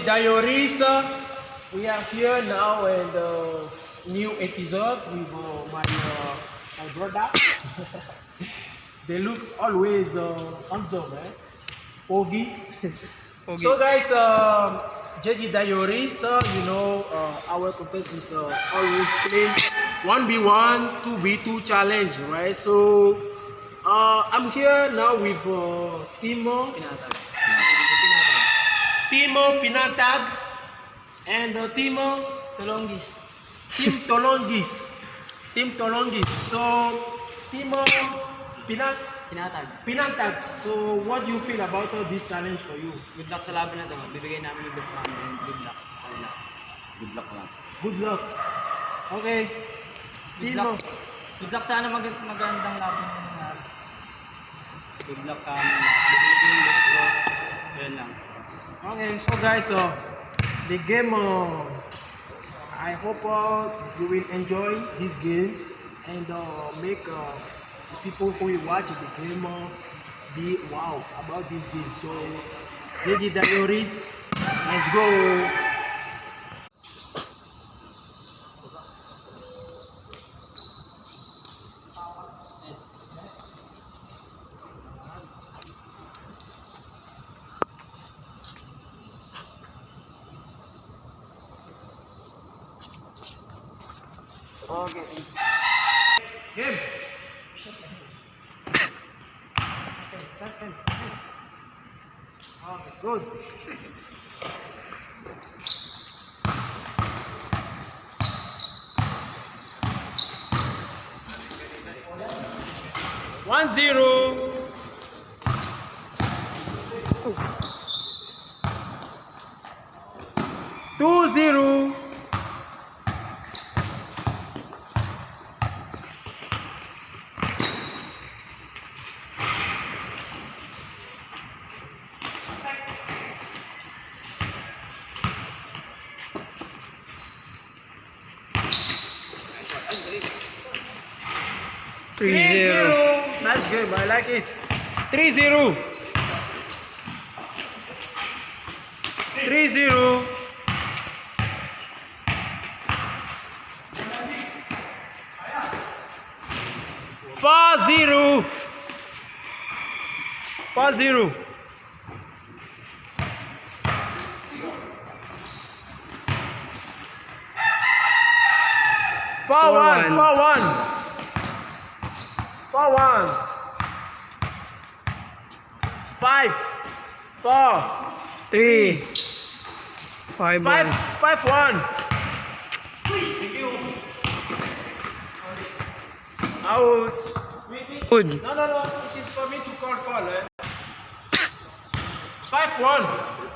JG Diaries. We are here now in the new episode with my brother. They look always handsome, eh? Ogi. So guys, JG Diaries, our contest is always play 1v1, 2v2 challenge, right? So I'm here now with Timo Pinatag and Timo Tolongis. Team Tolongis. So Timo Pinatag. So what do you feel about this challenge for you? Good luck sa laban na to. Bibigay namin yung best namin and good luck. Good luck lang. Good luck. Okay. Good Timo. luck. Good luck, sana magandang laban na nangyari. Good luck sa amin. Bibigay ko yung best ko. Yan lang. Okay, so guys, the game, I hope you will enjoy this game and make the people who will watch the game be wow about this game. So, JG Diaries, let's go. Okay. Game. Okay, good. One zero. 2-0. Three zero. Nice game, I like it. 3-0. 3-0. 4-0. 4-0. 4-1. 4-1. 4-1. 5, 4, 3. 5-1. 5-1. Out. Good. No. It is for me to call foul. 5-1.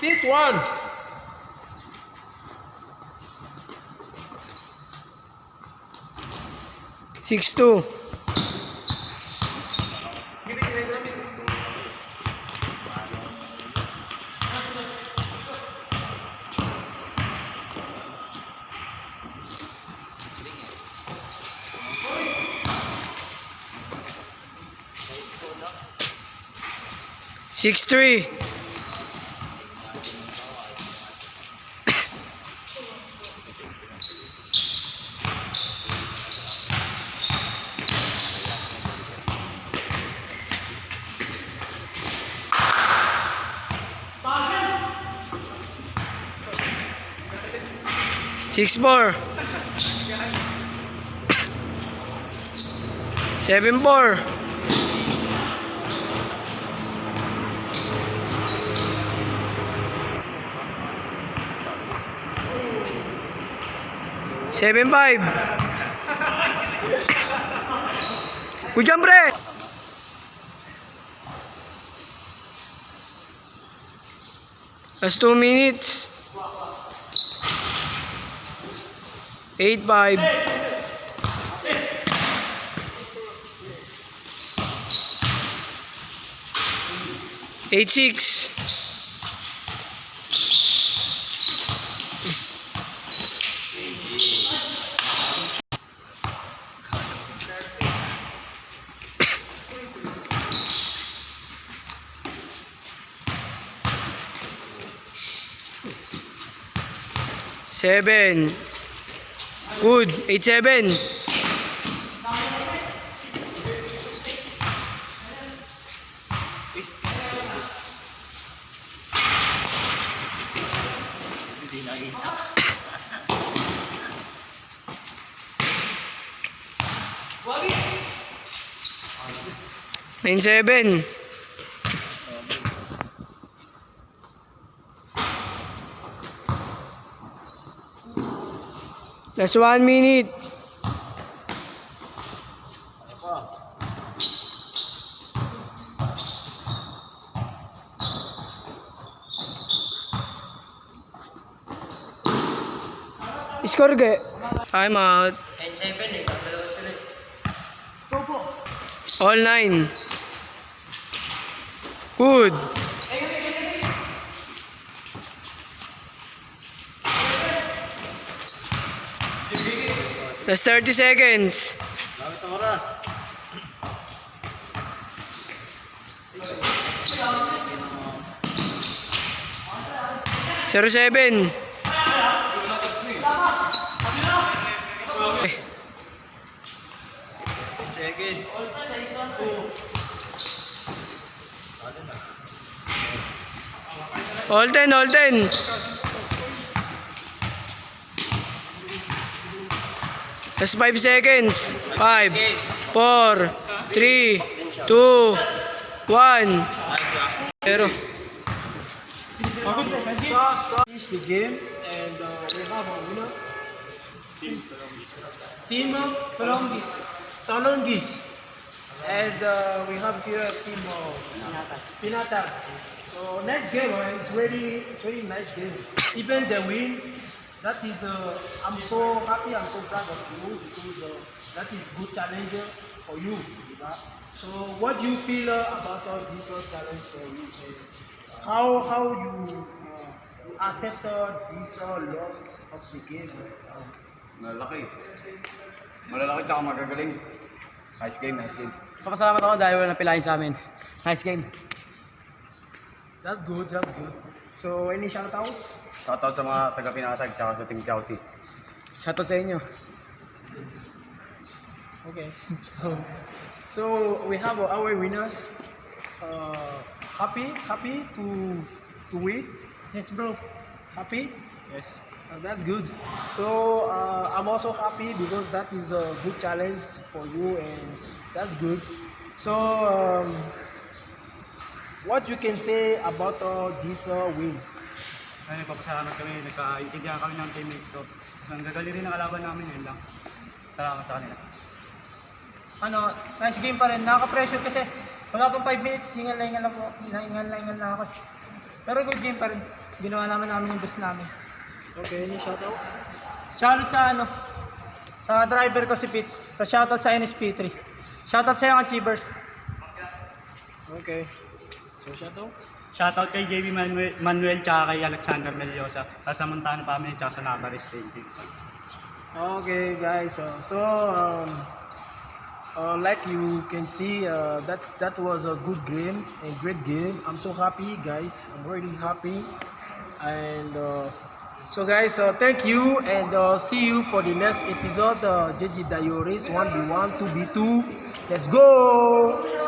Six one. Six two. Six three. Six four. 7-4. 7-5. Good jump, pre. Last 2 minutes. 8-5. 8-6. 7. Good. 8-7. Hindi nakita. 9-7. Last 1 minute. Score ke? Time out. 10-7 eh. Dalawa sila. All 9. Good. Last 30 seconds. Bakit ang oras? Zero 7. Seconds. All 10, all 10. Last 5 seconds. 5, 4, 3, 2, 1. Pero, Finish the game, and we have a winner. Team Talongis. And we have here team Pinatar. So next game is very nice game. Even the win, that is I'm so happy, I'm so proud of you because that is good challenge for you. Diba? So what do you feel about this challenge for you? How you accept this loss of the game? Malalaki. Malalaki tsaka magagaling. Nice game, nice game. papasalamat ako dahil wala napilahin sa amin. Nice game. That's good, that's good. So any shout out? Shoutout sa mga taga-Pinatag tsaka sa Team Chowty. Shoutout sa inyo. Okay. So we have our winners. Happy to win. Yes, bro. Happy? Yes. That's good. So I'm also happy because that is a good challenge for you, and that's good. So what you can say about this win? Ay, nagpapasalamat kami, nagkaintindihan kami ng teammate ko. Kasi ang gagali rin ang kalaban namin ngayon lang. Salamat sa kanila. Nice game pa rin. Nakaka-pressure kasi wala pang 5 minutes, hingal lang po. Hingal na ako. Pero good game pa rin. Ginawa namin yung best namin. Okay, any shout out? Shoutout sa driver ko si Pitts. Shoutout sa NSP3. Shoutout sa yung achievers. Okay. So shout out? Shoutout kay JB Manuel tsaka kay Alexander Meliosa. Tapos sa Montana family tsaka sa Navarez. Thank you. Okay, guys. Like you can see, that was a good game, a great game. I'm so happy, guys. I'm really happy. And so, guys, thank you, and see you for the next episode. JJ Diaries 1v1, 2v2. Let's go!